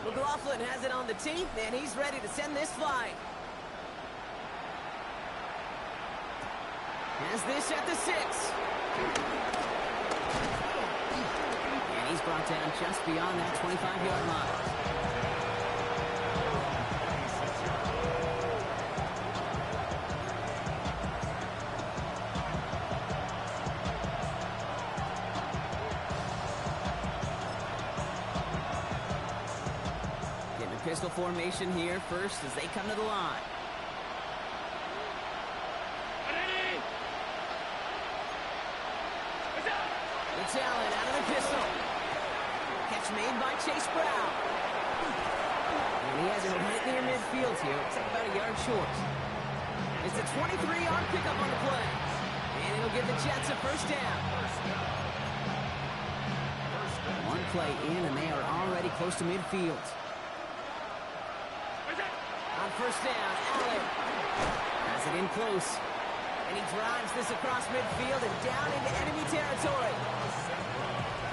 McLaughlin has it on the team, and he's ready to send this flying. Here's this at the 6. And he's brought down just beyond that 25-yard line. Pistol formation here first as they come to the line. It's Allen out of the pistol. Catch made by Chase Brown. And he has it right near midfield here. It's like about a yard short. It's a 23-yard pickup on the play. And it'll give the Jets a first down. One play in and they are already close to midfield. On first down, Allen has it in close. And he drives this across midfield and down into enemy territory.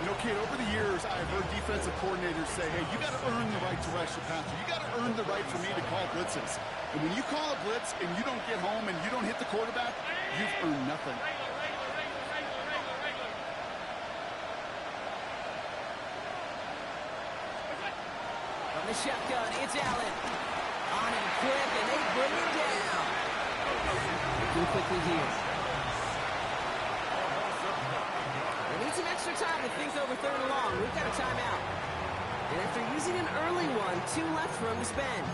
You know, kid, over the years, I've heard defensive coordinators say, hey, you got to earn the right to rush the passer. You got to earn the right for me to call blitzes. And when you call a blitz and you don't get home and you don't hit the quarterback, you've earned nothing. From the shotgun, it's Allen. On him quick, and they bring him down. Looking quickly here. They need some extra time to think over third and long. We've got a timeout. And after using an early one, 2 left for him to spend.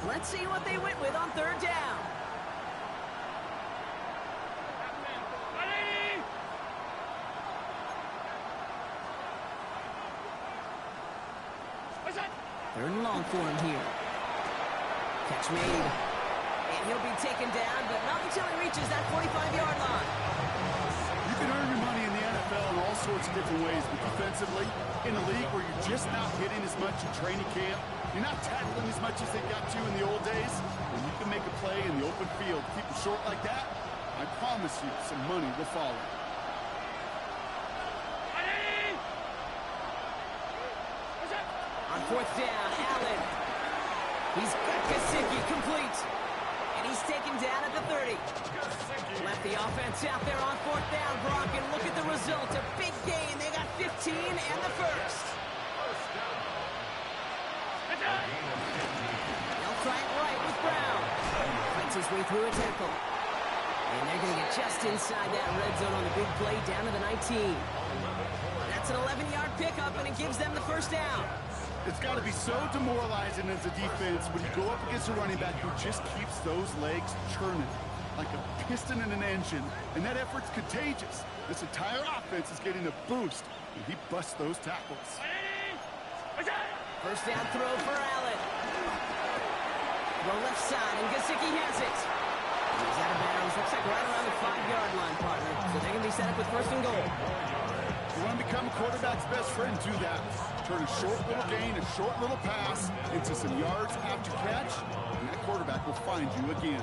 Let's see what they went with on third down. Third and long for him here. Catch made. And he'll be taken down, but not until he reaches that 45-yard line. You can earn your money in the NFL in all sorts of different ways, but defensively, in a league where you're just not hitting as much in training camp, you're not tackling as much as they got to in the old days, when you can make a play in the open field, keep it short like that, I promise you some money will follow. On fourth down, Allen. He's got Gesicki complete. And he's taken down at the 30. Left the offense out there on fourth down, Brock, and look at the result. A big gain. They got 15 and the first. They'll try it right with Brown. Fights his way through a tackle. And they're going to get just inside that red zone on the big play down to the 19. That's an 11-yard pickup, and it gives them the first down. It's got to be so demoralizing as a defense when you go up against a running back who just keeps those legs churning like a piston in an engine, and that effort's contagious. This entire offense is getting a boost, and he busts those tackles. First down throw for Allen. Throw left side, and Gesicki has it. He's out of bounds. Looks like right around the 5-yard line, partner. So they're going to be set up with first and goal. You want to become a quarterback's best friend, do that. Turn a short little gain, a short little pass into some yards after catch, and that quarterback will find you again.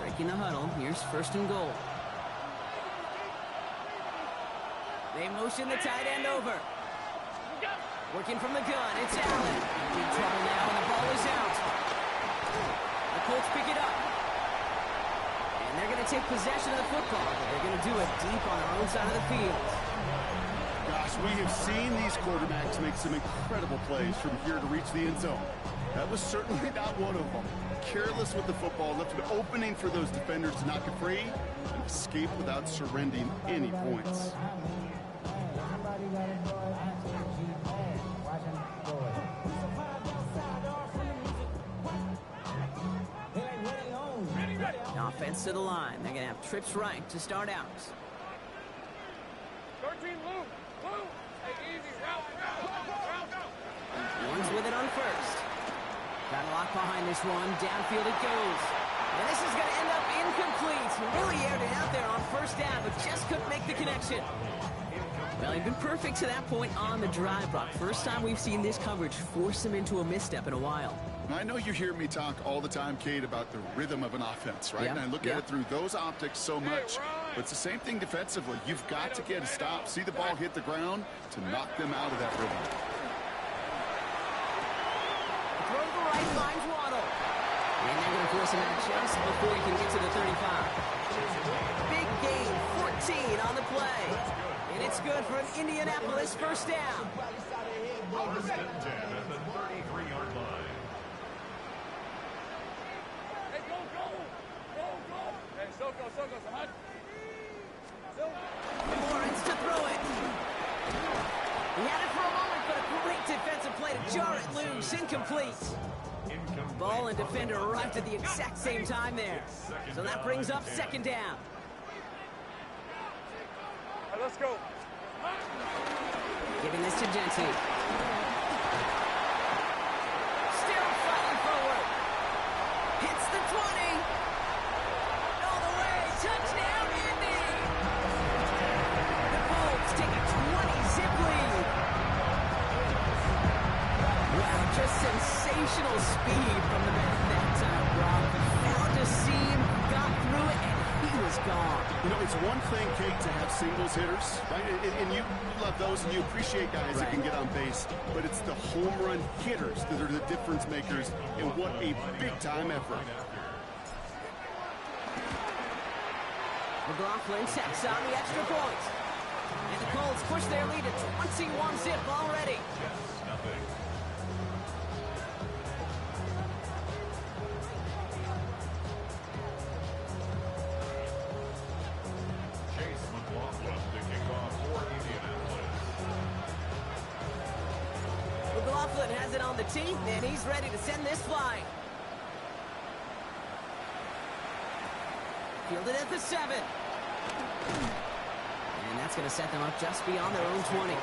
Breaking the huddle. Here's first and goal. They motion the tight end over. Working from the gun. It's Allen. Big trouble now, and the ball is out. The Colts pick it up. They're going to take possession of the football, but they're going to do it deep on their own side of the field. Gosh, we have seen these quarterbacks make some incredible plays from here to reach the end zone. That was certainly not one of them. Careless with the football, left an opening for those defenders to knock it free and escape without surrendering any points. Offense to the line. They're going to have trips right to start out. 13, move. Take easy. One's with it on first. Got a lock behind this one. Downfield it goes. And this is going to end up incomplete. Really aired it out there on first down, but just couldn't make the connection. Well, he's been perfect to that point on the drive, Brock. First time we've seen this coverage force him into a misstep in a while. I know you hear me talk all the time, Kate, about the rhythm of an offense, right? Yeah, And I look at it through those optics so much. But it's the same thing defensively. You've got to get a stop, see the ball hit the ground to knock them out of that rhythm. Throw to the right, finds Waddle. And they're going to force him out just before he can get to the 35. Big gain, 14 on the play. And it's good for an Indianapolis first down. First and 10 at the 33-yard line. Hey, go, go! Go, go! Hey, Soko, Samad. Lawrence to throw it. He had it for a moment, but a great defensive play to jar it loose. Incomplete. Ball and defender arrived at the exact same time there. So that brings up second down. All right, let's go. Giving this to Genty. Still fighting forward. Hits the 20. All the way. Touchdown, Indy. The Colts take a 20-zip lead. Wow, just sensational speed from the man that time, Brock. Found a seam, got through it, and he was gone. You know, it's one thing, Kate, to have singles hitters, right? And you love those, and you appreciate guys that can get on base. But it's the home run hitters that are the difference makers, and what a big-time effort. McLaughlin checks on the extra point. And the Colts push their lead to 21-zip already. McLaughlin has it on the tee, and he's ready to send this flying. Fielded at the 7. And that's going to set them up just beyond their own 20.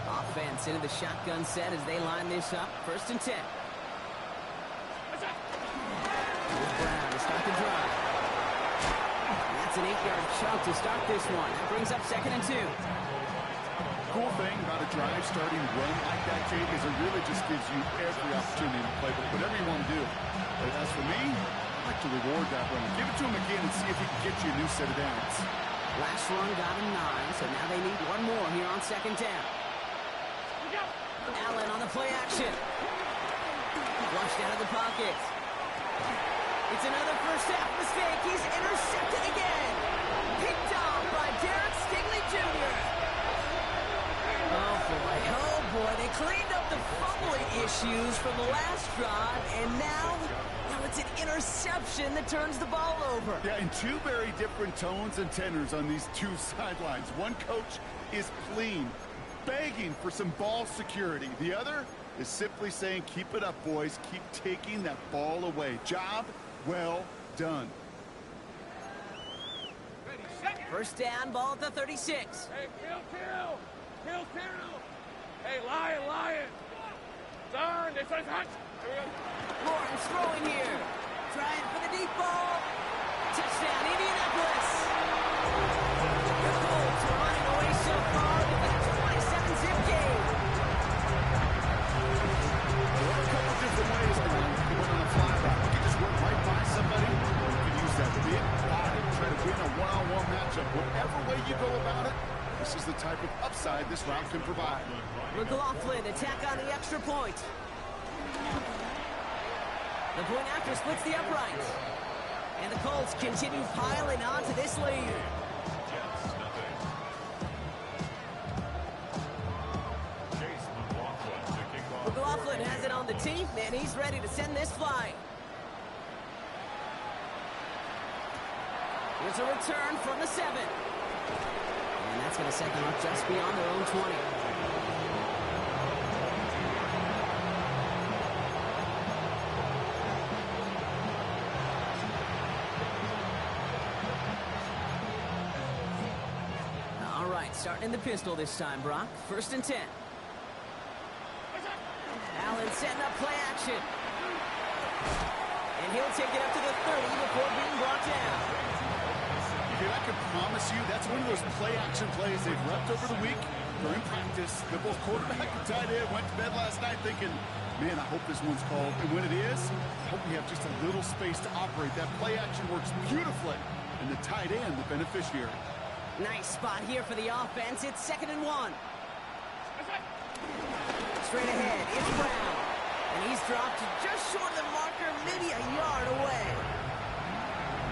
Offense into the shotgun set as they line this up. First and 10. Brown to start the drive. And that's an 8-yard chunk to start this one. That brings up second and 2. Cool thing about a drive starting run like that, Kate, is it really just gives you every opportunity to play with whatever you want to do. But as for me, I like to reward that run. Give it to him again and see if he can get you a new set of downs. Last run got him 9, so now they need one more here on second down. Allen on the play action. Flushed out of the pocket. It's another first half mistake. He's intercepted again. Picked off by Derek Stingley Jr. Oh boy, they cleaned up the fumbling issues from the last drive, and now it's an interception that turns the ball over. Yeah, and two very different tones and tenors on these two sidelines. One coach is pleading, begging for some ball security. The other is simply saying, keep it up, boys. Keep taking that ball away. Job well done. First down, ball at the 36. Hey, kill. Hey, lion. Turn, this one's hot. Here we go. Lawrence throwing here. Trying for the deep ball. Touchdown, Indianapolis. The Colts are running away so far with a 27-zip game. There are a couple different ways to run. You went on a fly route. You can just run right by somebody, or you can use that big body to try to win a one-on-one matchup. Whatever way you go about it, this is the type of upside this route can provide. McLaughlin attack on the extra point. The point after splits the uprights. And the Colts continue piling on to this lead. McLaughlin has it on the tee, and he's ready to send this flying. Here's a return from the 7. And that's going to set them up just beyond their own 20. Starting in the pistol this time, Brock. 1st and 10. Allen setting up play action. And he'll take it up to the 30 before being brought down. Okay, I can promise you that's one of those play-action plays they've repped over the week during practice. The both quarterback and tight end went to bed last night thinking, man, I hope this one's called. And when it is, I hope we have just a little space to operate. That play-action works beautifully, and the tight end, the beneficiary. Nice spot here for the offense. It's 2nd and 1. Straight ahead, it's Brown. And he's dropped just short of the marker, maybe a yard away.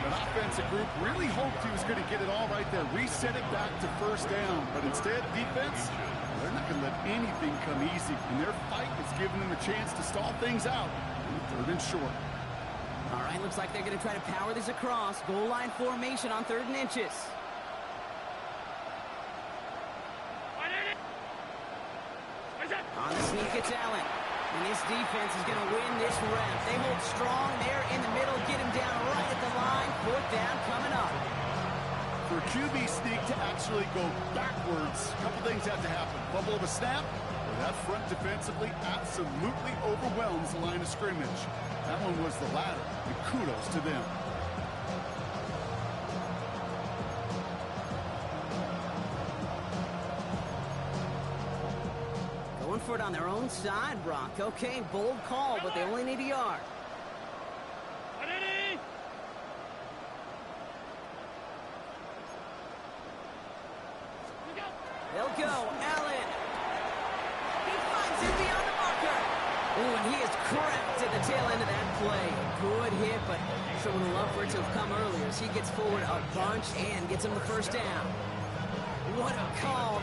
That offensive group really hoped he was going to get it all right there, reset it back to 1st down. But instead, defense, they're not going to let anything come easy. And their fight is giving them a chance to stall things out. 3rd and short. All right, looks like they're going to try to power this across. Goal line formation on 3rd and inches. On the sneak, it's Allen. And this defense is going to win this rep. They hold strong there in the middle, get him down right at the line. 4th down coming up. For a QB sneak to actually go backwards, a couple things have to happen. Fumble of a snap, or that front defensively absolutely overwhelms the line of scrimmage. That one was the latter, and kudos to them. Going for it on their own side, Brock. Okay, bold call, but they only need a yard. They'll go. Allen. He finds him beyond the marker. Oh, and he is cracked at the tail end of that play. Good hit, but sure would love for it to have come earlier as he gets forward a bunch and gets him the 1st down. What a call.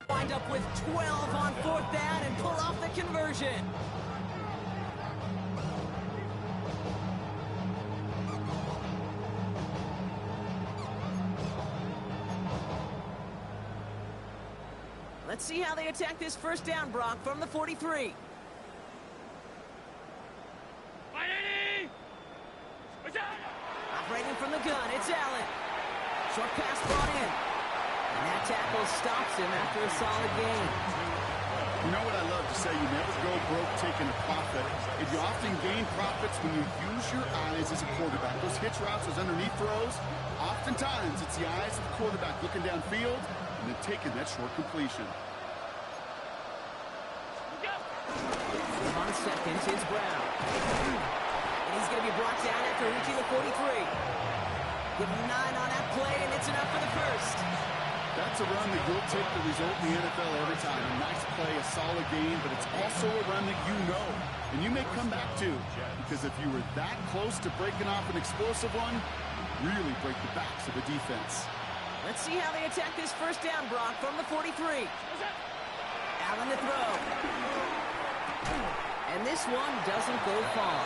Wind up with 12 on 4th down and pull off the conversion. Let's see how they attack this 1st down, Brock, from the 43. Operating from the gun, it's Allen. Short pass brought in. And that tackle stops him after a solid gain. You know what I love to say? You never go broke taking a profit. And you often gain profits when you use your eyes as a quarterback. Those hitch routes, those underneath throws, oftentimes it's the eyes of the quarterback looking downfield and then taking that short completion. On 2nd, it's Brown. And he's going to be brought down after reaching the 43. Give him 9 on that play, and it's enough for the 1st. That's a run that will take the result in the NFL every time. A nice play, a solid game, but it's also a run that you know. And you may come back to, because if you were that close to breaking off an explosive one, really break the backs of the defense. Let's see how they attack this 1st down, Brock, from the 43. Allen to throw. And this one doesn't go far.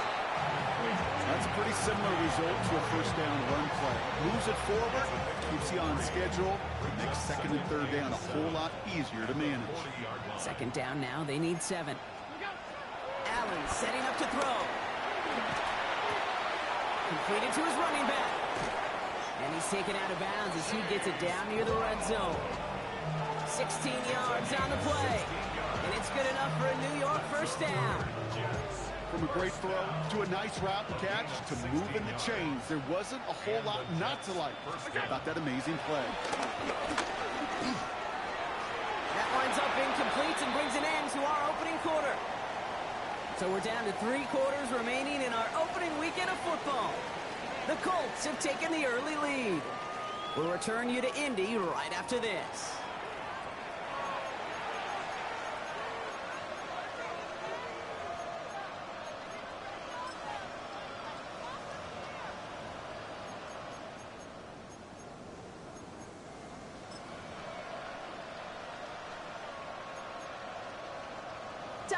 That's a pretty similar result to a 1st down run play. Moves it forward, keeps you on schedule, makes 2nd and 3rd down a whole lot easier to manage. 2nd down now, they need 7. Allen setting up to throw. Completed to his running back. And he's taken out of bounds as he gets it down near the red zone. 16 yards on the play. And it's good enough for a New York 1st down. From a great throw to a nice route catch to moving the chains, there wasn't a whole lot not to like about that amazing play. That winds up incomplete and brings an end to our opening quarter. So we're down to 3 quarters remaining in our opening weekend of football. The Colts have taken the early lead. We'll return you to Indy right after this.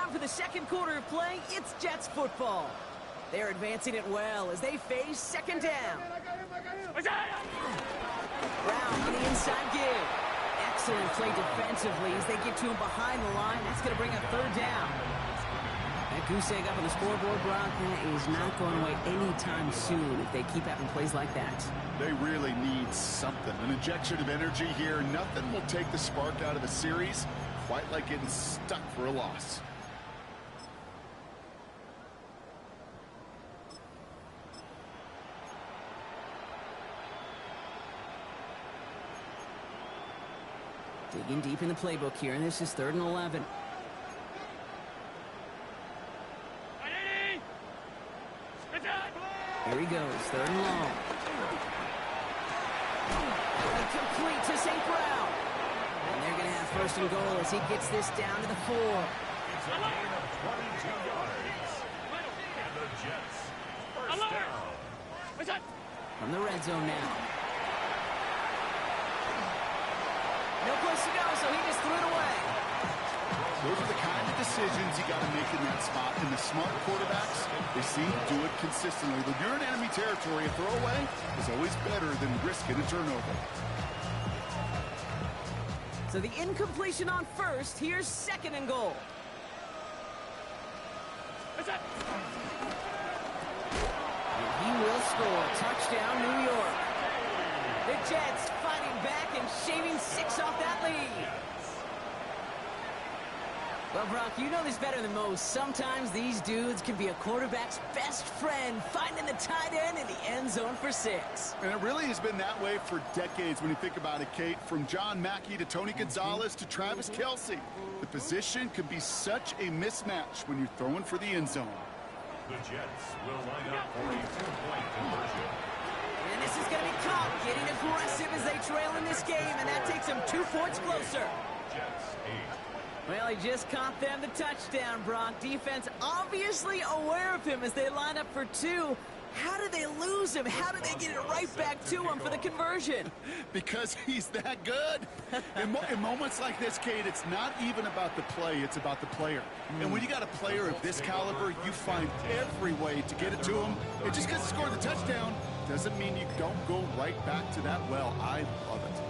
time for the second quarter of play. It's Jets football. They're advancing it well as they face second down. Brown on the inside give. Excellent play defensively as they get to him behind the line. That's going to bring up third down. That goose egg up on the scoreboard, Brock, that is not going away anytime soon if they keep having plays like that. They really need something. An injection of energy here. Nothing will take the spark out of a series quite like getting stuck for a loss. Digging deep in the playbook here, and this is 3rd and 11. Here he goes, 3rd and long. Complete to St. Brown. And they're going to have 1st and goal as he gets this down to the 4. It's a gain of 22 yards. And the Jets, 1st down. From the red zone now. No place to go, so he just threw it away. Those are the kind of decisions you got to make in that spot. And the smart quarterbacks, they seem to do it consistently. When you're in enemy territory, a throwaway is always better than risking a turnover. So the incompletion on 1st. Here's 2nd and goal. And he will score. Touchdown, New York. The Jets fighting back and shaving 6 off that lead. Well, Brock, you know this better than most. Sometimes these dudes can be a quarterback's best friend, finding the tight end in the end zone for 6. And it really has been that way for decades when you think about it, Kate. From John Mackey to Tony Gonzalez to Travis Kelce. The position can be such a mismatch when you're throwing for the end zone. The Jets will line up for a 2-point conversion. And this is going to be caught, getting aggressive as they trail in this game, and that takes them 2 points closer. Jets 8. Well, he just caught them the touchdown, Brock. Defense obviously aware of him as they line up for 2. How did they lose him? How did they get it right back to him for the conversion? Because he's that good. In moments like this, Kate, it's not even about the play, it's about the player. And when you got a player of this caliber, you find every way to get it to him. And just because he scored the touchdown doesn't mean you don't go right back to that well. I love it.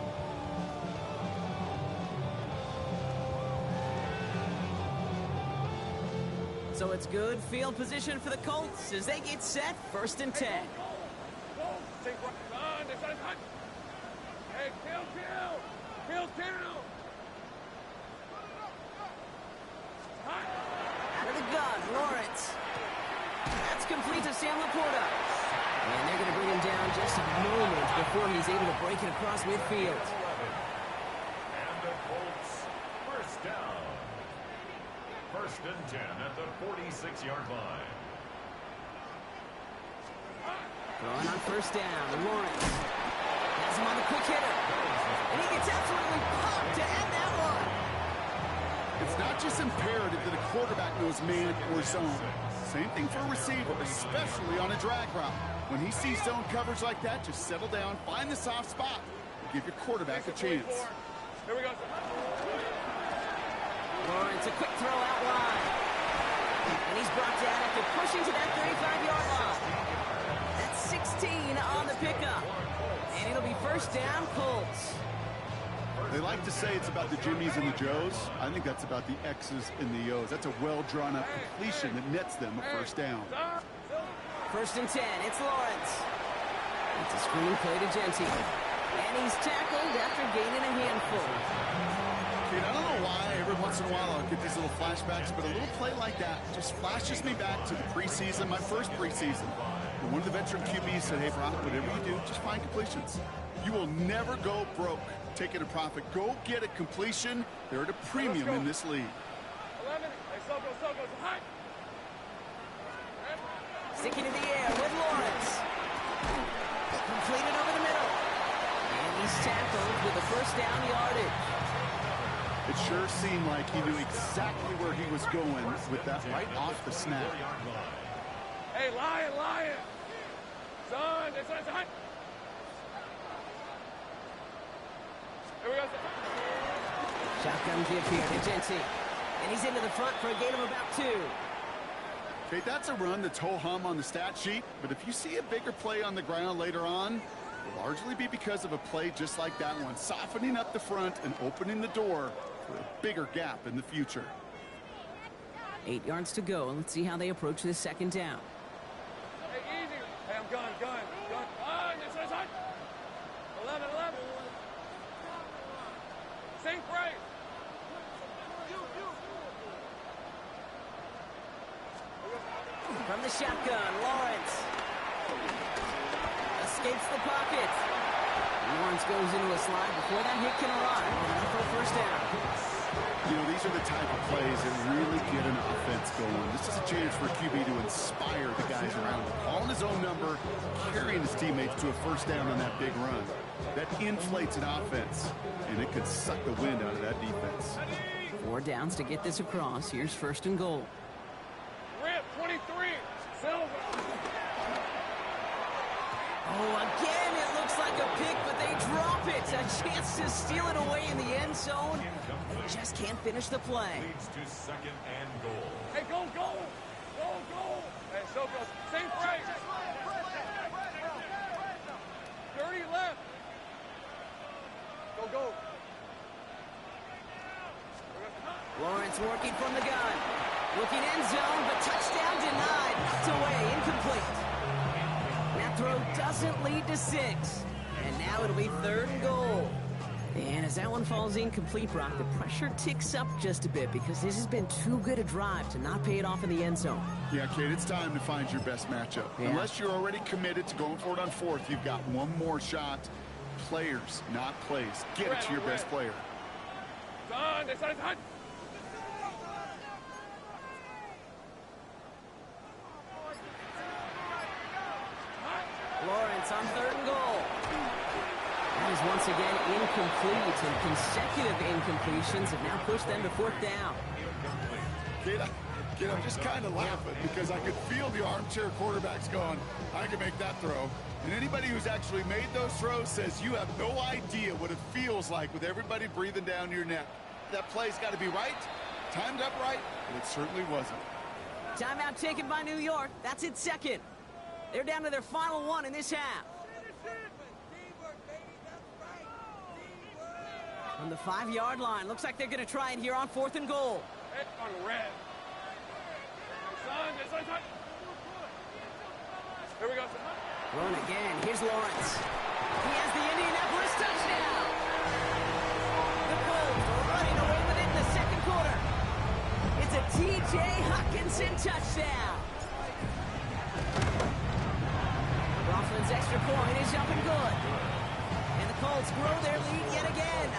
So it's good field position for the Colts as they get set, 1st and 10. Out of the gun, Lawrence. That's complete to Sam Laporta. And they're going to bring him down just a moment before he's able to break it across midfield. And the Colts, 1st down. 1st and 10 at the 46-yard line. Throwing on 1st down, Lawrence. Has him on the quick hitter. And he gets absolutely pumped to end that one. It's not just imperative that a quarterback knows man or zone. Same thing for a receiver, especially on a drag route. When he sees zone coverage like that, just settle down, find the soft spot, and give your quarterback a chance. Here we go. Lawrence, a quick throw out wide. And he's brought down after pushing to that 35-yard line. That's 16 on the pickup. And it'll be 1st down, Colts. They like to say it's about the Jimmies and the Joes. I think that's about the X's and the O's. That's a well-drawn-up completion that nets them a 1st down. 1st and 10, it's Lawrence. It's a screen play to Genty. And he's tackled after gaining a handful. Kate, I don't know why every once in a while I'll get these little flashbacks, but a little play like that just flashes me back to the preseason, my first preseason. And one of the veteran QBs said, hey, Brock, whatever you do, just find completions. You will never go broke taking a profit. Go get a completion. They're at a premium in this league. 11. Hey, Soko, high. Sticking in the air with Lawrence. Completed over the middle. And he's tackled with a 1st down yardage. It sure seemed like he knew exactly where he was going with that right off the snap. Hey, lion. Son, it's high. Here we go. Shotgun give here to Genty. And he's into the front for a gain of about 2. Okay, that's a run that's ho-hum on the stat sheet, but if you see a bigger play on the ground later on, it'll largely be because of a play just like that one, softening up the front and opening the door for a bigger gap in the future. 8 yards to go. Let's see how they approach this second down. Hey, easy. Hey, I'm gun. This is 11. Same price. From the shotgun, Lawrence escapes the pocket. Lawrence goes into a slide before that hit can arrive. For a first down. You know, these are the type of plays that really get an offense going. This is a chance for QB to inspire the guys around him. Calling his own number, carrying his teammates to a first down on that big run. That inflates an offense, and it could suck the wind out of that defense. 4 downs to get this across. Here's first and goal. Rip, 23. Silver. Oh, again, it looks like a pick, but they drop it. A chance to steal it away in the end zone. They just can't finish the play. Leads to second and goal. Hey, go. Hey, Soko, same price. 30 left. Go. Lawrence working from the gun. Looking end zone, but touchdown denied. Knocked away, incomplete. That throw doesn't lead to 6. And now it'll be third and goal. And as that one falls incomplete, Brock, the pressure ticks up just a bit because this has been too good a drive to not pay it off in the end zone. Yeah, Kate, it's time to find your best matchup. Yeah. Unless you're already committed to going for it on 4th, you've got one more shot. Players, not plays. Get it to your best player. Done. Lawrence on third and goal. That is once again incomplete, and consecutive incompletions have now pushed them to 4th down. Kid, I'm just kind of laughing because I could feel the armchair quarterbacks going, I can make that throw. And anybody who's actually made those throws says you have no idea what it feels like with everybody breathing down your neck. That play's got to be right, timed up right, and it certainly wasn't. Timeout taken by New York. That's its second. They're down to their final one in this half. From the 5-yard line. Looks like they're going to try it here on 4th and goal. Hit on the red. Son. Here we go, son. Run again. Here's Lawrence. He has the Indianapolis touchdown. The Colts are running away with it in the second quarter. It's a T.J. Hockenson touchdown. Rothman's extra point is up and good. And the Colts grow their lead yet again.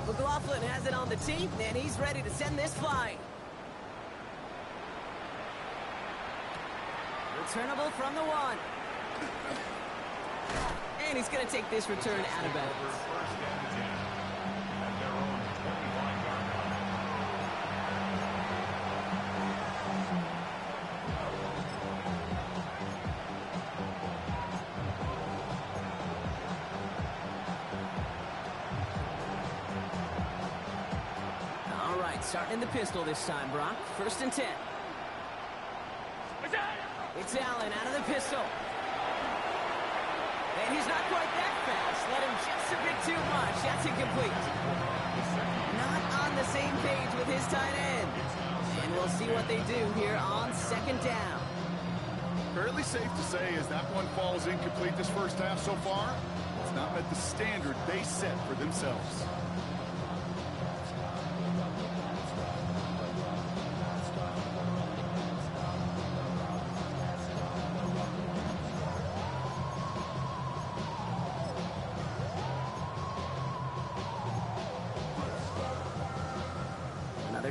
McLaughlin has it on the team, and he's ready to send this flying. Returnable from the 1. And he's going to take this return out of bounds. Starting in the pistol this time, Brock. 1st and 10. It's Allen out of the pistol. And he's not quite that fast. Let him just a bit too much. That's incomplete. Not on the same page with his tight end. And we'll see what they do here on 2nd down. Fairly safe to say as that one falls incomplete this first half so far, it's not met the standard they set for themselves.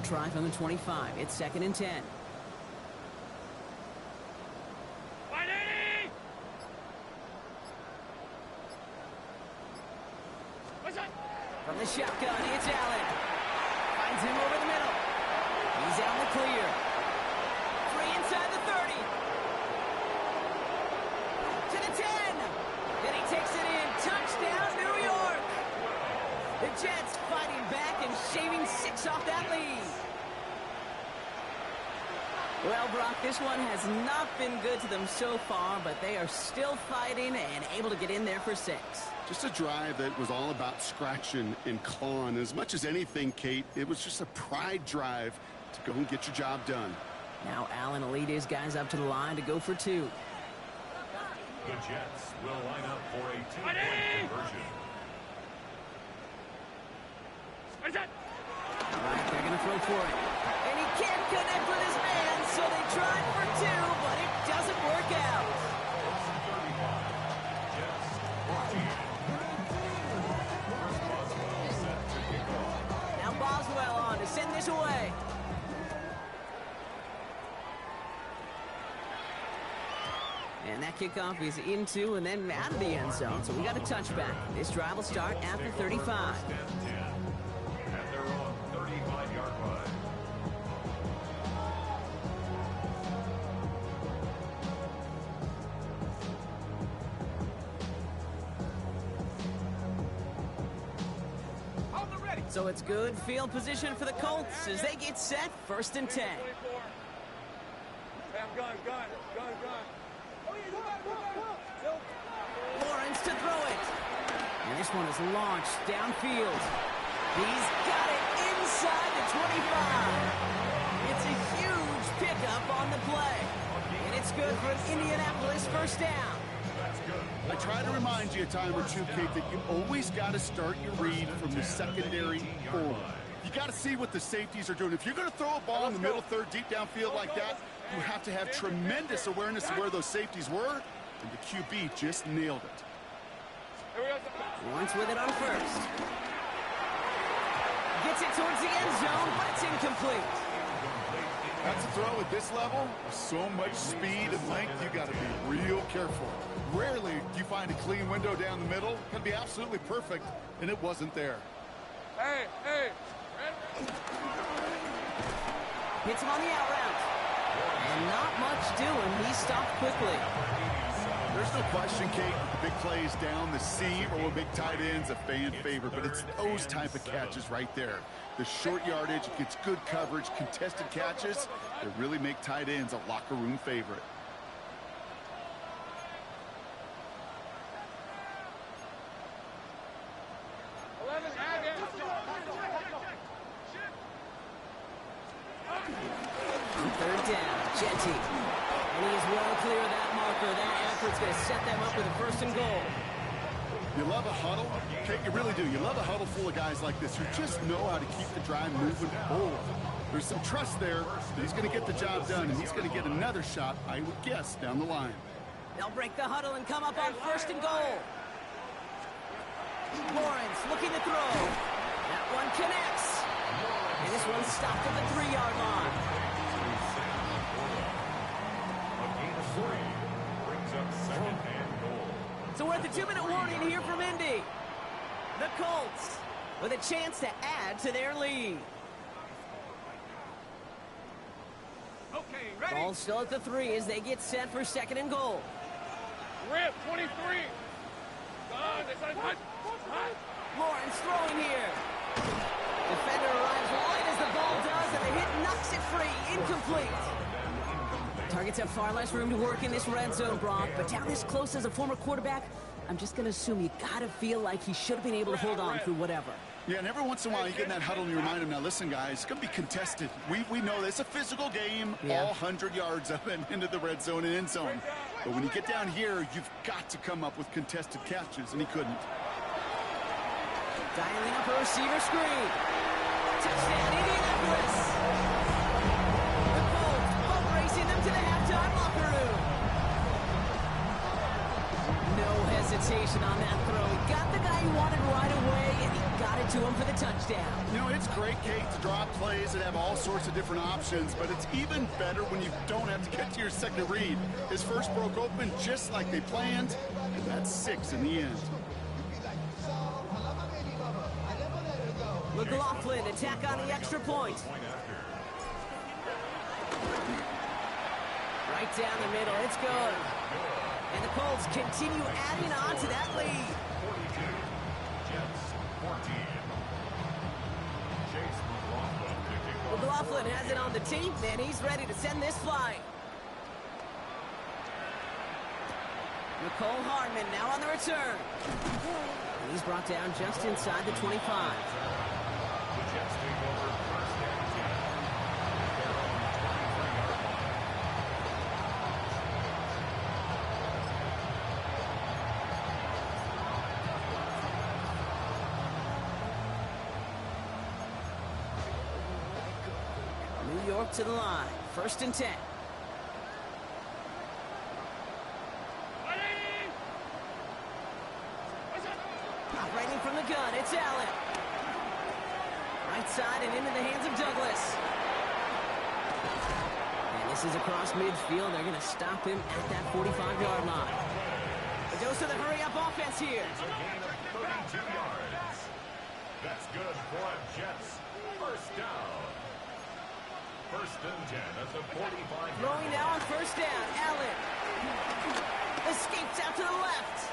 Try from the 25. It's 2nd and 10. From the shotgun, it's Allen. Finds him over the middle. He's out in the clear. 3 inside the 30. To the 10. Then he takes it in. Touchdown, New York. The Jets fighting back and shaving 6 off that lead. Well, Brock, this one has not been good to them so far, but they are still fighting and able to get in there for 6. Just a drive that was all about scratching and clawing. As much as anything, Kate, it was just a pride drive to go and get your job done. Now Allen will lead his guys up to the line to go for 2. The Jets will line up for a 2-point conversion. All right, they're going to throw for it. And he can't connect with his man, so they tried for 2, but it doesn't work out. Now Boswell on to send this away. And that kickoff is into and then out of the end zone, so we got a touchback. This drive will start at the 35. At their own 35-yard line. So it's good field position for the Colts as they get set, 1st and 10. Gun. Lawrence to throw it. And this one is launched downfield. He's got it inside the 25. It's a huge pickup on the play. And it's good for an Indianapolis 1st down. I try to remind you a time or two, Kate, that you always got to start your read from the secondary forward. You got to see what the safeties are doing. If you're going to throw a ball in the middle third, deep downfield like that, you have to have tremendous awareness of where those safeties were, and the QB just nailed it. Lawrence with it on 1st. Gets it towards the end zone, but it's incomplete. That's a throw at this level. With so much speed and length, you got to be real careful. Rarely do you find a clean window down the middle. Can be absolutely perfect, and it wasn't there. Hey. Hits him on the out route. And not much doing. He stopped quickly. There's no question, Kate, the big plays down the seam or big tight ends a fan favorite, but it's those type of catches right there. The short yardage, gets good coverage, contested catches that really make tight ends a locker room favorite. Third down, Jetty. And he is well clear of that marker. That effort's going to set them up with a 1st and goal. You love a huddle, Kate, you really do. You love a huddle full of guys like this who just know how to keep the drive moving forward. There's some trust there that he's going to get the job done, and he's going to get another shot, I would guess, down the line. They'll break the huddle and come up on 1st and goal. Lawrence looking to throw. That one connects. And this one's stopped at the 3-yard line. Brings up 2nd and goal. So we're at the 2-minute warning here from Indy. The Colts with a chance to add to their lead. Okay, ready? Ball still at the 3 as they get set for 2nd and goal. Rip, 23. Lawrence throwing here. Defender arrives right as the ball does, and the hit knocks it free. Incomplete. Targets have far less room to work in this red zone, Brock, but down this close as a former quarterback, I'm just going to assume you got to feel like he should have been able to hold on through whatever. Yeah, and every once in a while you get in that huddle and you remind him, now listen, guys, it's going to be contested. We know this. It's a physical game, all 100 yards up and into the red zone and end zone. But when you get down here, you've got to come up with contested catches, and he couldn't. Dialing up a receiver screen. Touchdown, Indianapolis. The Colts both racing them to the halftime locker room. No hesitation on that throw. He got the guy he wanted right away, and he got it to him for the touchdown. You know, it's great, Kate, to draw plays and have all sorts of different options, but it's even better when you don't have to get to your second read. His first broke open just like they planned, and that's 6 in the end. McLaughlin to tack on the extra point. Right down the middle, it's good. And the Colts continue adding on to that lead. 42, Jets 14. Chase McLaughlin picking up. McLaughlin has it on the team, and he's ready to send this flying. Nicole Hardman now on the return. And he's brought down just inside the 25. The Jets take over first and 10. Their own 23-yard line. New York to the line. First and 10. Operating from the gun, it's Allen. Right side and into the hands of Douglas. And this is across midfield. They're going to stop him at that 45-yard line. A dose of the hurry-up offense here. It's a gain of 32 yards. That's good for a Jets. First down. First and 10 at the 45. Throwing now on first down. Allen escapes out to the left.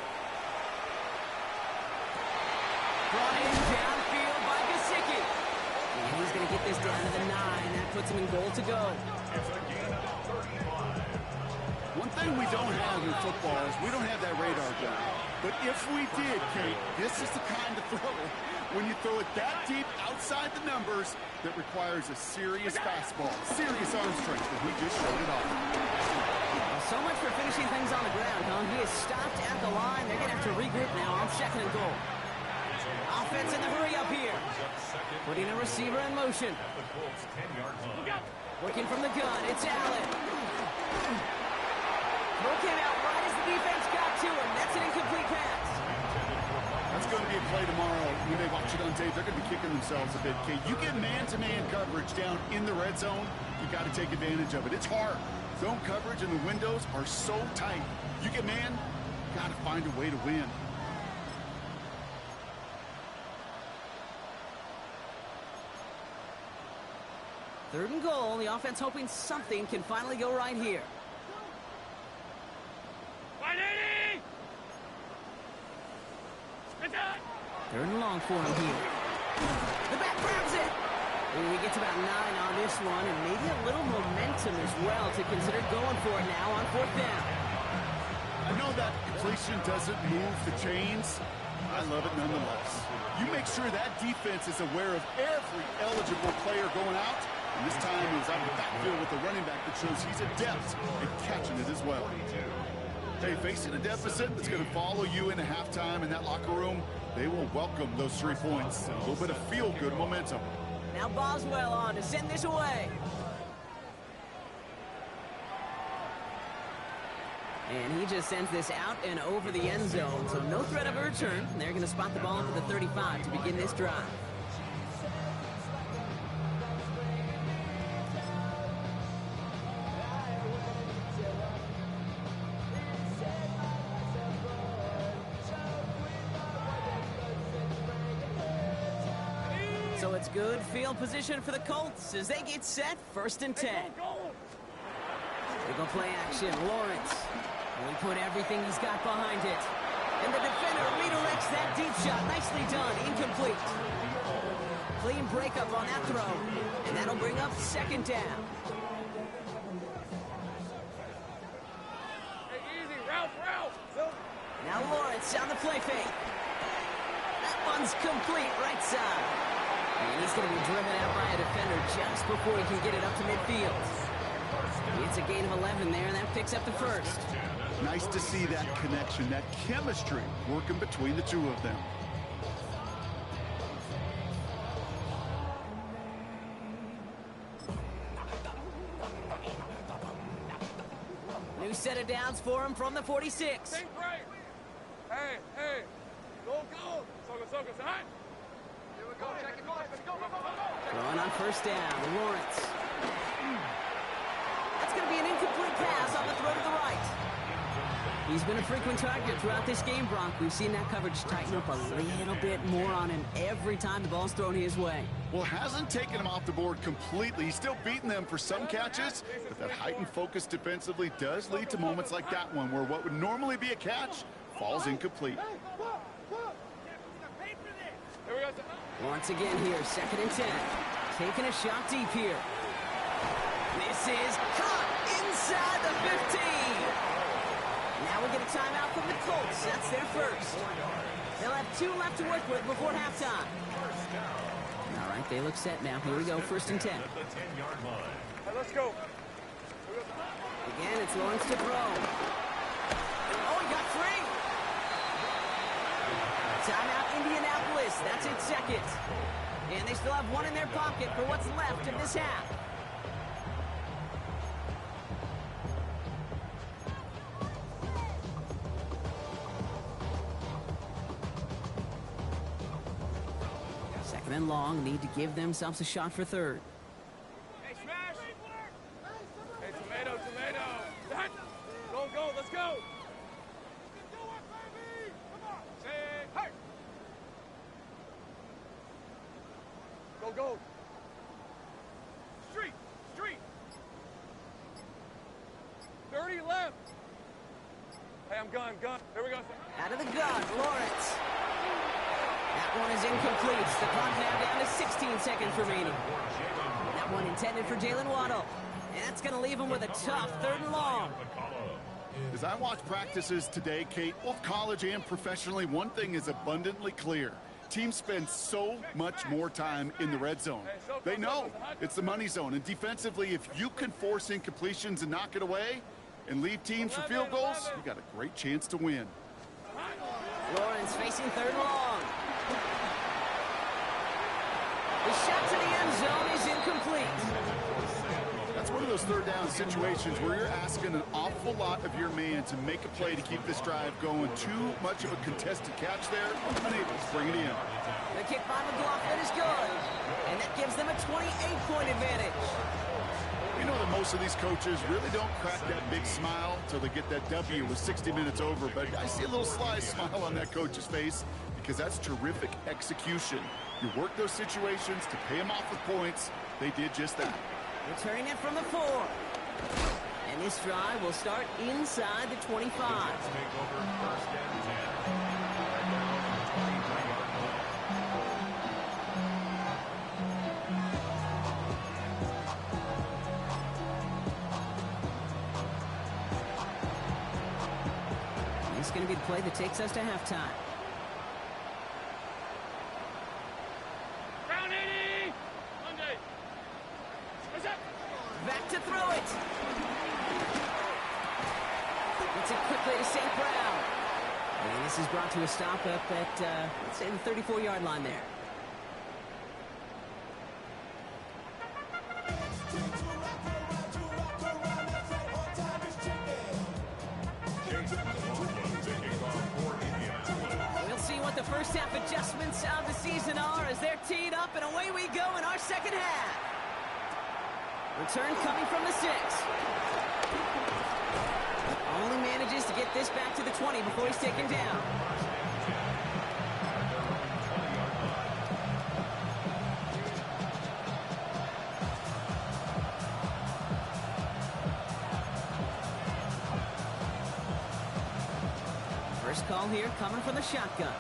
Brought in downfield by Gesicki. And he's going to get this down to the 9. That puts him in goal to go. It's a gain of 35. One thing we don't have in football is we don't have that radar gun. But if we did, Kate, this is the kind of throw when you throw it that deep outside the numbers that requires a serious fastball, serious arm strength, and he just showed it off. Well, so much for finishing things on the ground, huh? He is stopped at the line. They're going to have to regroup now on second and goal. Offense in the hurry up here. Putting a receiver in motion. At the Colts 10-yard line. Working from the gun, it's Allen. Broken out right as the defense got to him. That's an incomplete pass. That's going to be a play tomorrow. When they watch it on tape, they're going to be kicking themselves a bit, Kate. You get man-to-man coverage down in the red zone, you got to take advantage of it. It's hard. Zone coverage and the windows are so tight. You get man, got to find a way to win. Third and goal. The offense hoping something can finally go right here. Third and long for him here. The back grabs it. Ooh, he gets about 9 on this one, and maybe a little momentum as well to consider going for it now on fourth down. I know that completion doesn't move the chains. I love it nonetheless. You make sure that defense is aware of every eligible player going out. And this time he was out of the backfield with a running back that shows he's adept at catching it as well. Hey, facing a deficit that's going to follow you into halftime in that locker room, they will welcome those 3 points. A little bit of feel-good momentum. Now Boswell on to send this away. And he just sends this out and over the end zone, so no threat of a return. They're going to spot the ball at the 35 to begin this drive. So it's good field position for the Colts as they get set, first and 10. They go play action, Lawrence. And he put everything he's got behind it. And the defender redirects that deep shot. Nicely done, incomplete. Clean breakup on that throw. And that'll bring up second down. Hey, easy, route. Now Lawrence on the play fake. That one's complete, right side. And he's going to be driven out by a defender just before he can get it up to midfield. It's a gain of 11 there, and that picks up the first. Nice to see that connection, that chemistry working between the two of them. New set of downs for him from the 46. Think right. Hey. Go. Sogo, side. Here we go, check it, go. Throwing on first down, Lawrence. That's going to be an incomplete pass on the throw to the right. He's been a frequent target throughout this game, Bronk. We've seen that coverage tighten up a little bit more on him every time the ball's thrown his way. Well, hasn't taken him off the board completely. He's still beating them for some catches, but that heightened focus defensively does lead to moments like that one where what would normally be a catch falls incomplete. Once again here, 2nd and 10. Taking a shot deep here. This is caught inside the 15. Now we get a timeout from the Colts. That's their first. They'll have 2 left to work with before halftime. All right, they look set now. Here we go, 1st and 10. Hey, let's go. Again, it's Lawrence to throw. Oh, he got free. Timeout, Indianapolis. That's its 2nd. And they still have 1 in their pocket for what's left of this half. And long, need to give themselves a shot for 3rd. Hey, smash! Hey, tomato, tomato! That. Go, go, let's go! Do it, baby! Come on! Say, hey! Go, go! Street! Street! 30 left! Hey, I'm gone, gone. Here we go. Out of the gun, Lawrence. That one is incomplete. The clock now down to 16 seconds remaining. That one intended for Jalen Waddle. And that's going to leave him with a tough 3rd and long. As I watch practices today, Kate, both college and professionally, one thing is abundantly clear. Teams spend so much more time in the red zone. They know it's the money zone. And defensively, if you can force incompletions and knock it away and leave teams for field goals, you got a great chance to win. Lawrence facing 3rd and long. The shot to the end zone is incomplete. That's one of those 3rd down situations where you're asking an awful lot of your man to make a play to keep this drive going. Too much of a contested catch there, unable to bring it in. The kick by McLaughlin is good, and that gives them a 28-point advantage. You know that most of these coaches really don't crack that big smile until they get that W with 60 minutes over, but I see a little sly smile on that coach's face because that's terrific execution. You work those situations to pay them off with points. They did just that. Returning it from the 4. And this drive will start inside the 25. This is going to be the play that takes us to halftime. Back to throw it. It's a quick way to St. Brown. And this is brought to a stop up at, let's say, the 34-yard line there. We'll see what the first half adjustments of the season are as they're teed up, and away we go in our 2nd half. Return coming from the 6. Only manages to get this back to the 20 before he's taken down. First call here coming from the shotgun.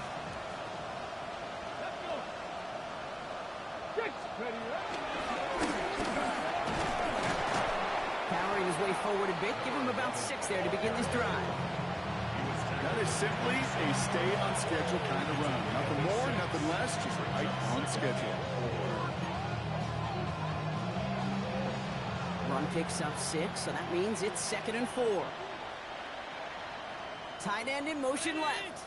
Powering his way forward a bit, give him about 6 there to begin this drive. That is simply a stay on schedule kind of run. Nothing more, nothing less, just right on schedule. Run picks up 6, so that means it's 2nd and 4. Tight end in motion left.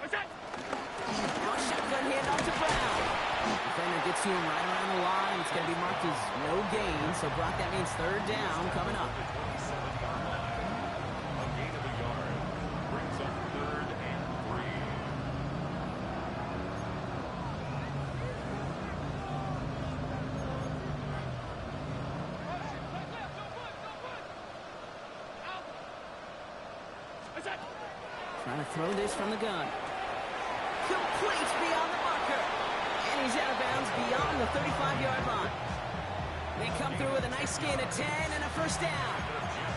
Now a shotgun handoff to Brown. Defender gets to him right around the line. It's going to be marked as no gain. So, Brock, that means 3rd down coming up. A gain of a yard brings up 3rd and 3. Trying to throw this from the gun. Complete beyond the marker. And he's out of bounds beyond the 35-yard line. They come through with a nice gain of 10 and a first down.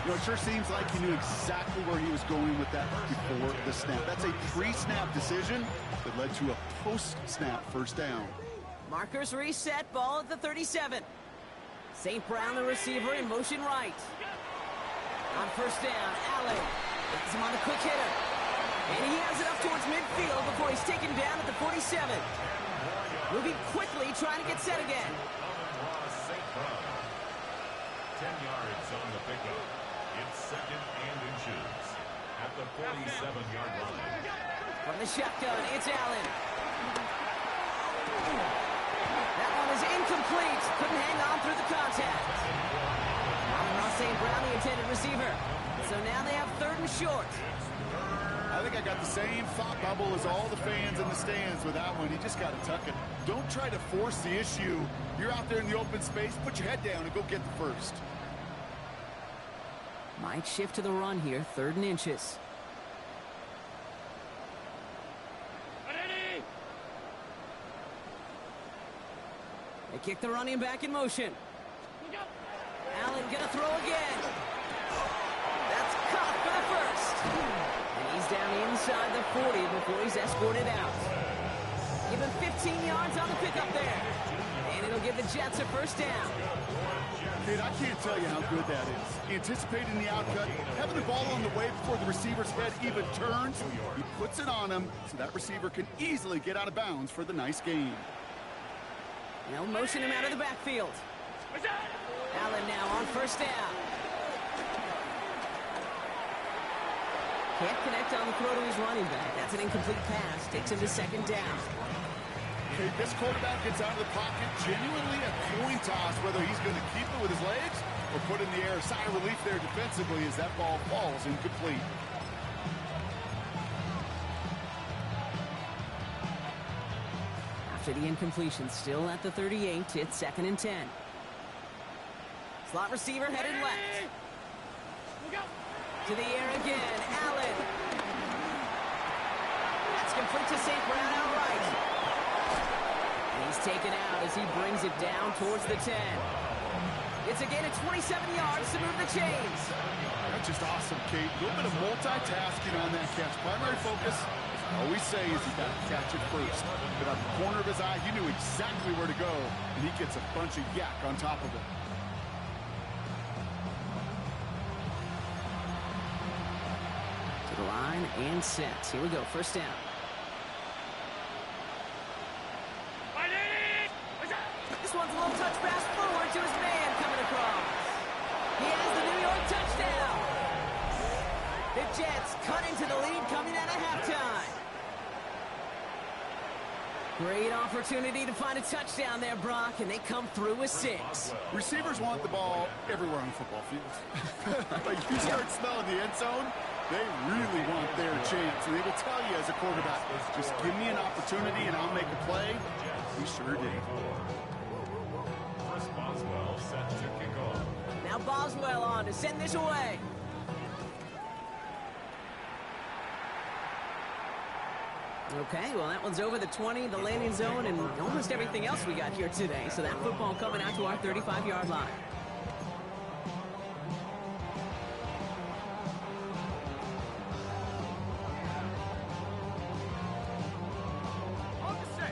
You know, it sure seems like he knew exactly where he was going with that before the snap. That's a pre-snap decision that led to a post-snap first down. Markers reset, ball at the 37. St. Brown, the receiver, in motion right. On first down, Allen gets him on the quick hitter. And he has it up towards midfield before he's taken down at the 47. Moving quickly, trying to get set again. 10 yards on the pickup. It's second and inches at the 47-yard line. From the shotgun, it's Allen. That one is incomplete. Couldn't hang on through the contact. Ross St. Brown, the intended receiver. So now they have third and short. I think I got the same thought bubble as all the fans in the stands with that one. You just got to tuck it. Don't try to force the issue. You're out there in the open space. Put your head down and go get the first. Might shift to the run here, third and inches. They kick the running back in motion. Allen gonna throw again. That's caught for the first. And he's down inside the 40 before he's escorted out. Give him 15 yards on the pickup there. And it'll give the Jets a first down. Kid, I can't tell you how good that is. Anticipating the outcut, having the ball on the way before the receiver's head even turns. He puts it on him so that receiver can easily get out of bounds for the nice gain. They'll motion him out of the backfield. Allen now on first down. Can't connect on the throw to his running back. That's an incomplete pass. Takes him to second down. Okay, this quarterback gets out of the pocket, genuinely a coin toss whether he's going to keep it with his legs or put in the air. A sigh of relief there defensively as that ball falls incomplete. After the incompletion, still at the 38, it's second and 10. Slot receiver headed left. To the air again, Allen. That's complete to St. Brown outright. And he's taken out as he brings it down towards the 10. It's a gain of 27 yards to move the chains. That's just awesome, Kate. A little bit of multitasking on that catch. Primary focus, as I always say, is he's got to catch it first. But out the corner of his eye, he knew exactly where to go, and he gets a bunch of yak on top of it. To the line and set. Here we go, first down. This one's a little touch pass forward to his man coming across. He has the New York touchdown. The Jets cut into the lead coming out of halftime. Great opportunity to find a touchdown there, Brock, and they come through with 6. Receivers want the ball everywhere on the football field. But if you start smelling the end zone, they really want their chance. And they will tell you as a quarterback, just give me an opportunity and I'll make a play. He sure did. Boswell set to kick off. Now Boswell on to send this away. Okay, well, that one's over the 20, the landing zone, and almost everything else we got here today. So that football coming out to our 35-yard line.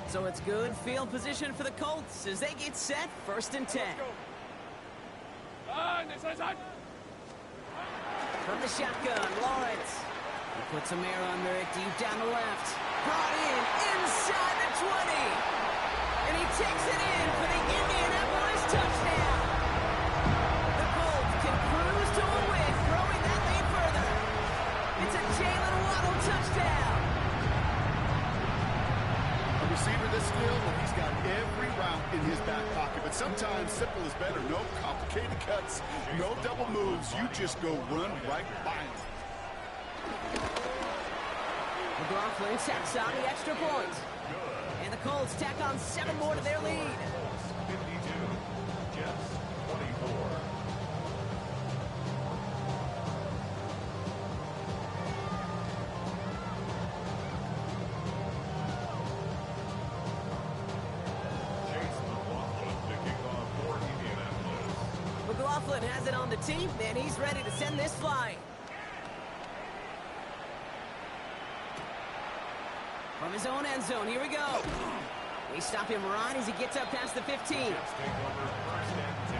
So it's good field position for the Colts as they get set, first and 10. From the shotgun, Lawrence. He puts some air under it, deep down the left. Brought in, inside the 20. And he takes it in for the Indianapolis touchdown. The Colts can cruise to a win, growing that lead further. It's a Jalen Waddle touchdown. A receiver this skilled, well, he's got every route in his back pocket. But sometimes simple is better. No complicated cuts, no double moves. You just go run right by him. McLaughlin tacks on the extra point. And the Colts tack on 7 more to their lead. 52, Jets 24. Coughlin has it on the team, and he's ready to send this flying. From his own end zone, here we go. They stop him right as he gets up past the 15. Jets take over 1st and 10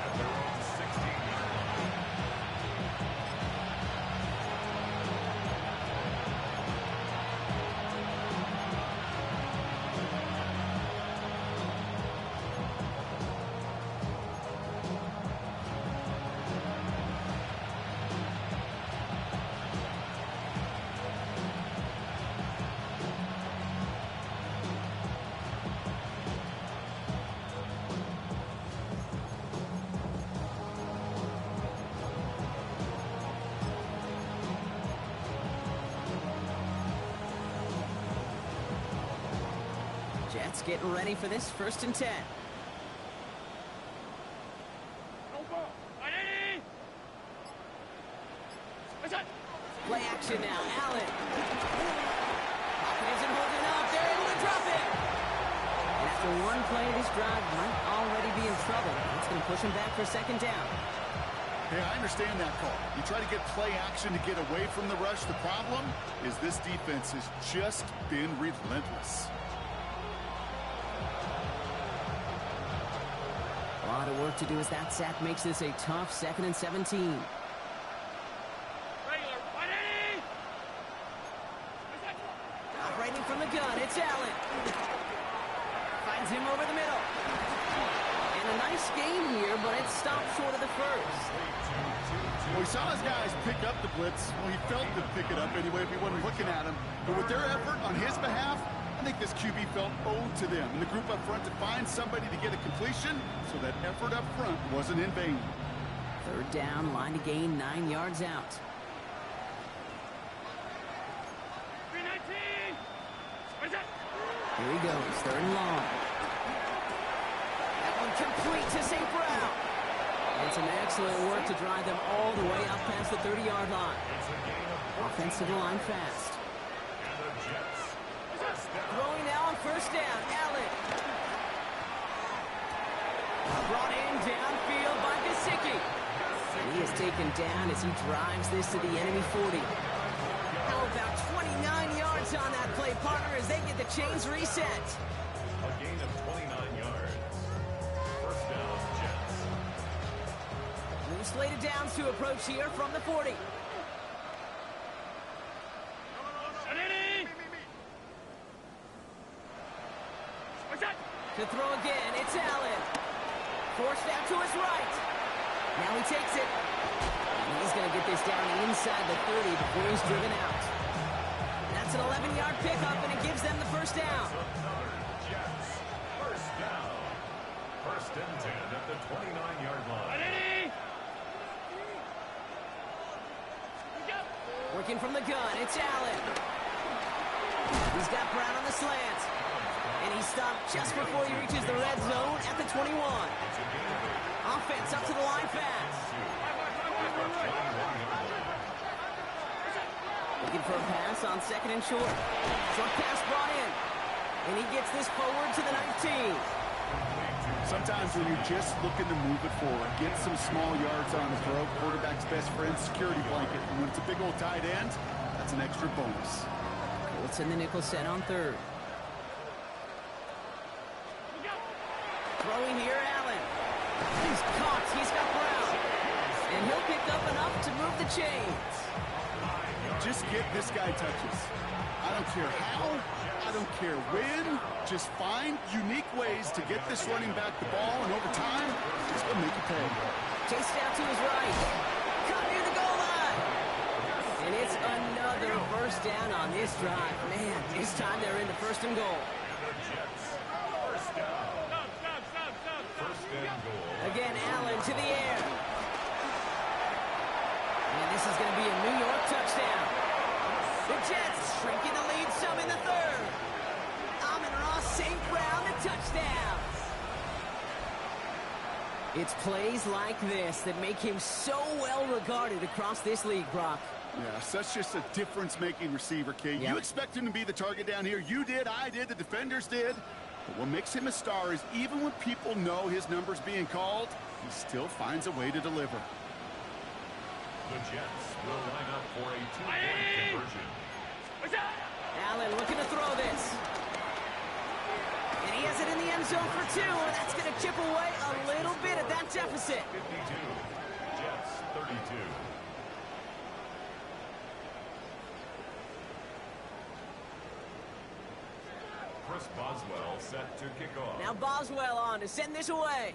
at their own 16-yard line. Jets getting ready for this 1st and 10. Play action now, Allen. Pocket isn't holding up. They're able to drop it. And after one play, this drive might already be in trouble. It's going to push him back for 2nd down. Hey, I understand that call. You try to get play action to get away from the rush. The problem is this defense has just been relentless. A lot of work to do as that sack makes this a tough 2nd and 17. Operating from the gun, it's Allen. Finds him over the middle. And a nice game here, but it stopped short of the first. Well, we saw his guys pick up the blitz. Well, he felt them pick it up anyway if he wasn't looking at him. But with their effort on his behalf, I think this QB felt owed to them. And the group up front to find somebody to get a completion, so that effort up front wasn't in vain. 3rd down, line to gain 9 yards out. Here he goes, 3rd and long. That one complete to St. Brown. And some excellent work to drive them all the way up past the 30-yard line. Offensive line fast. Throwing now on 1st down, Allen. Brought in downfield by Gesicki. And he is taken down as he drives this to the enemy 40. Now about 29 yards on that play, partner, as they get the chains reset. A gain of 29 yards. 1st down, Jets. New slated downs to approach here from the 40. To throw again, it's Allen. Forced out to his right. Now he takes it. And he's going to get this down inside the 30 before he's driven out. That's an 11-yard pickup, and it gives them the 1st down. Jets. 1st down. 1st and 10 at the 29-yard line. Working from the gun, it's Allen. He's got Brown on the slant. And he stopped just before he reaches the red zone at the 21. Offense up to the line fast. Looking for a pass on 2nd and short. Short pass brought in. And he gets this forward to the 19. Sometimes when you're just looking to move it forward, get some small yards on the throw, quarterback's best friend, security blanket. And when it's a big old tight end, that's an extra bonus. Colts in the nickel set on 3rd. Throwing here, Allen. He's caught. He's got Brown. And he'll pick up enough to move the chains. Just get this guy touches. I don't care how. I don't care when. Just find unique ways to get this running back the ball, and over time, it's going to make you pay. Chased out to his right. Caught near the goal line. And it's another 1st down on this drive. Man, this time they're into 1st and goal. Again, Allen to the air. And this is going to be a New York touchdown. The Jets shrinking the lead some in the 3rd. Amon-Ra St. Brown, the touchdown. It's plays like this that make him so well regarded across this league, Brock. Yeah, such just a difference-making receiver, Kate. Yep. You expect him to be the target down here. You did, I did, the defenders did. But what makes him a star is even when people know his number's being called, he still finds a way to deliver. The Jets will line up for a two-point conversion. Allen looking to throw this. And he has it in the end zone for 2, and that's going to chip away a little bit at that deficit. 52, Jets 32. Chris Boswell set to kick off. Now Boswell on to send this away.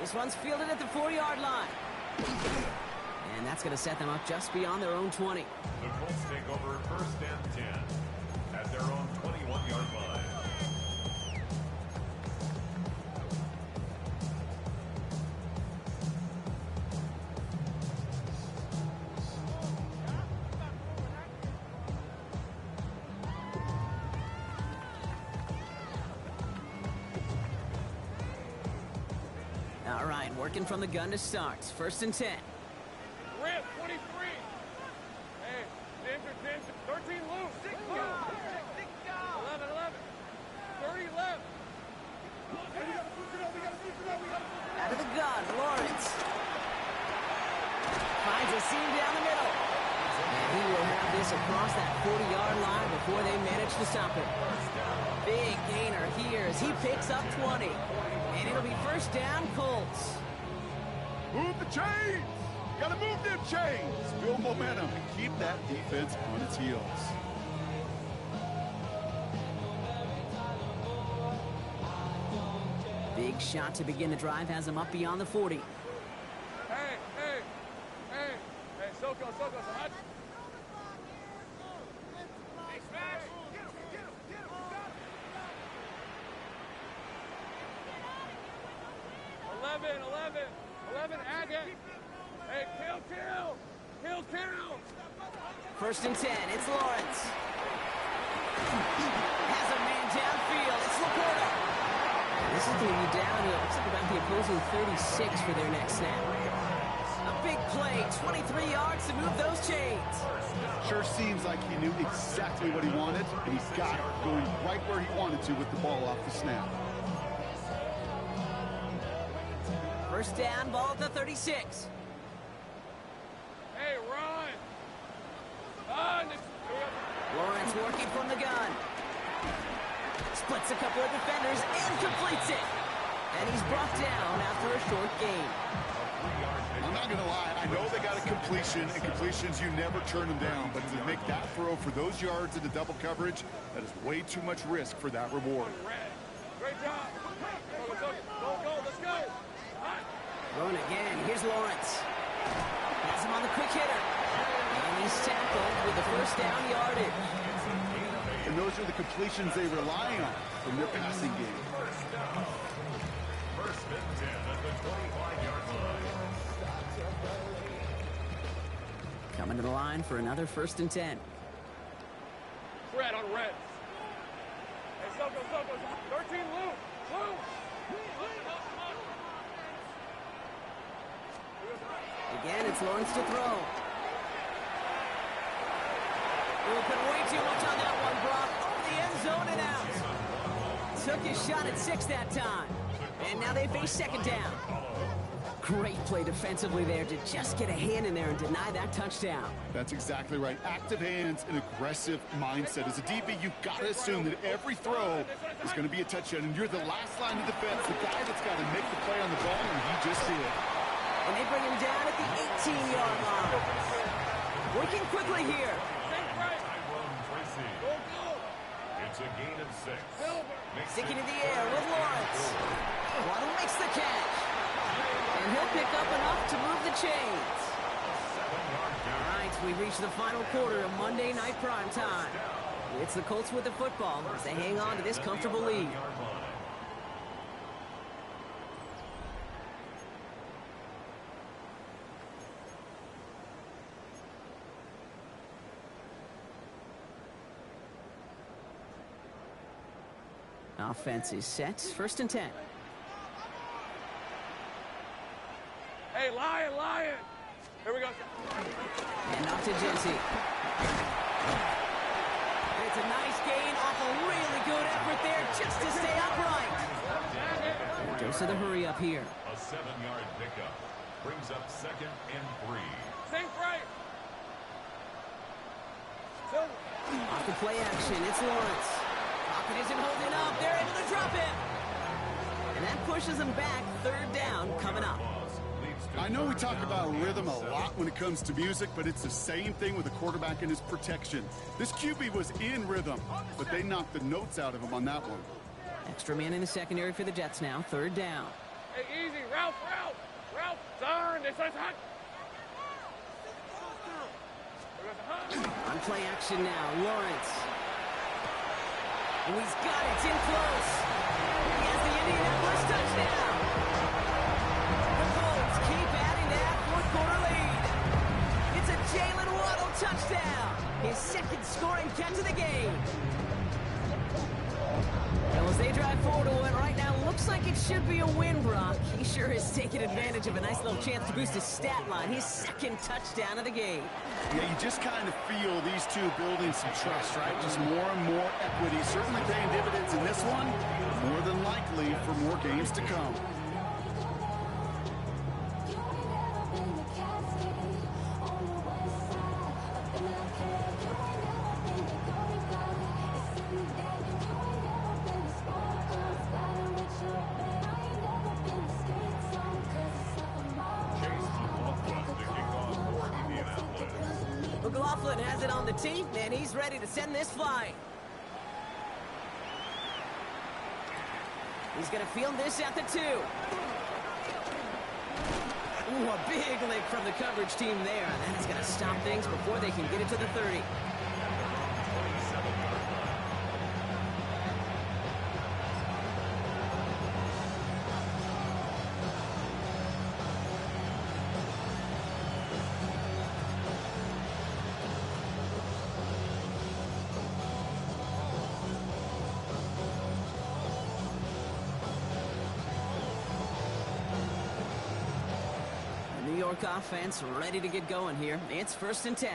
This one's fielded at the 4-yard line. And that's going to set them up just beyond their own 20. The Colts take over 1st and 10 at their own 21-yard line. All right, working from the gun to start. 1st and 10. Rip, 23. Hey, Ginger, 13 loose. 11, 11. 30 left. Out of the gun, Lawrence. Finds a seam down the middle. And he will have this across that 40-yard line before they manage to stop him. Big gainer here as he picks up 20. And it'll be 1st down, Colts. Move the chains! Gotta move them chains! Build momentum and keep that defense on its heels. Big shot to begin the drive has him up beyond the 40. Hey, Soko, so hot. Hey, smash. 11, Agate. Hey, kill. 1st and 10, it's Lawrence. Has a man downfield, it's Laporta. This is going to be down to, looks like about the opposing 36 for their next snap. A big play, 23 yards to move those chains. Sure seems like he knew exactly what he wanted, and he's got it going right where he wanted to with the ball off the snap. 1st down, ball at the 36. Hey, run. Lawrence working from the gun. Splits a couple of defenders and completes it. And he's brought down after a short gain. I'm not going to lie, I know they got a completion, and completions, you never turn them down. But to make that throw for those yards into double coverage, that is way too much risk for that reward. Great job. Go, let's go. Throwing again, here's Lawrence. Has him on the quick hitter. And he's tackled with the 1st down yardage. And those are the completions they rely on from their passing game. 1st and 10 at the 25-yard line. Coming to the line for another 1st and 10. Red on red. Hey, Soko. 13 loose. Again, it's Lawrence to throw. Open way too much on that one, Brock. Over the end zone and out. Took his shot at 6 that time. And now they face 2nd down. Great play defensively there to just get a hand in there and deny that touchdown. That's exactly right. Active hands and aggressive mindset. As a DB, you've got to assume that every throw is going to be a touchdown. And you're the last line of defense, the guy that's got to make the play on the ball, and he just did. And they bring him down at the 18-yard line. Working quickly here. It's a gain of 6. Sticking in the air with Lawrence. Waddle makes the catch. And he'll pick up enough to move the chains. All right, we reach the final quarter of Monday Night Prime Time. It's the Colts with the football as they hang on to this comfortable lead. Offense is set. 1st and 10. Hey, Lion. Here we go. And off to Jesse. And it's a nice gain off a really good effort there just to stay upright. Dose of the hurry up here. A 7-yard pickup brings up 2nd and 3. Sink right. Off the play action, it's Lawrence. Pocket isn't holding up. They're able to drop it. And that pushes them back. 3rd down coming up. I know we talk about rhythm a lot when it comes to music, but it's the same thing with a quarterback and his protection. This QB was in rhythm, but they knocked the notes out of him on that one. Extra man in the secondary for the Jets now. 3rd down. Hey, easy. Ralph. Turn. This one's hot. On play action now, Lawrence. Oh, he's got it. It's in close. He has the Indianapolis touchdown. The Colts keep adding to that 4th quarter lead. It's a Jalen Waddle touchdown. His 2nd scoring catch of the game. Well, as they drive forward to win right now, looks like it should be a win, Brock. He sure is taking advantage of a nice little chance to boost his stat line. His 2nd touchdown of the game. Yeah, you just kind of feel these two building some trust, right? Just more and more equity. Certainly paying dividends in this one, more than likely for more games to come. McLaughlin has it on the tee, and he's ready to send this flying. He's going to field this at the 2. Ooh, a big lick from the coverage team there. And that is going to stop things before they can get it to the 30. New York offense ready to get going here. It's 1st and 10.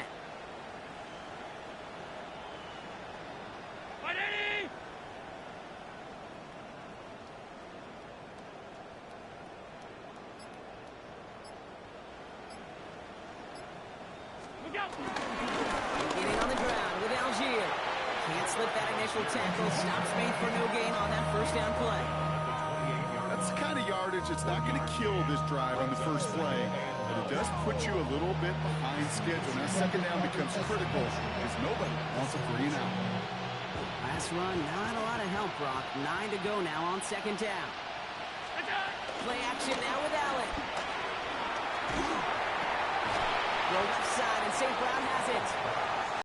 Getting on the ground with Algier. Can't slip that initial tackle. Stops made for no gain on that 1st down play. That's the kind of yardage that's not going to kill this drive on the first play, but it does put you a little bit behind schedule. Now 2nd down becomes critical because nobody wants a 3 and out. Last run, not a lot of help, Brock. 9 to go now on 2nd down. Play action now with Allen. Go left side, and St. Brown has it.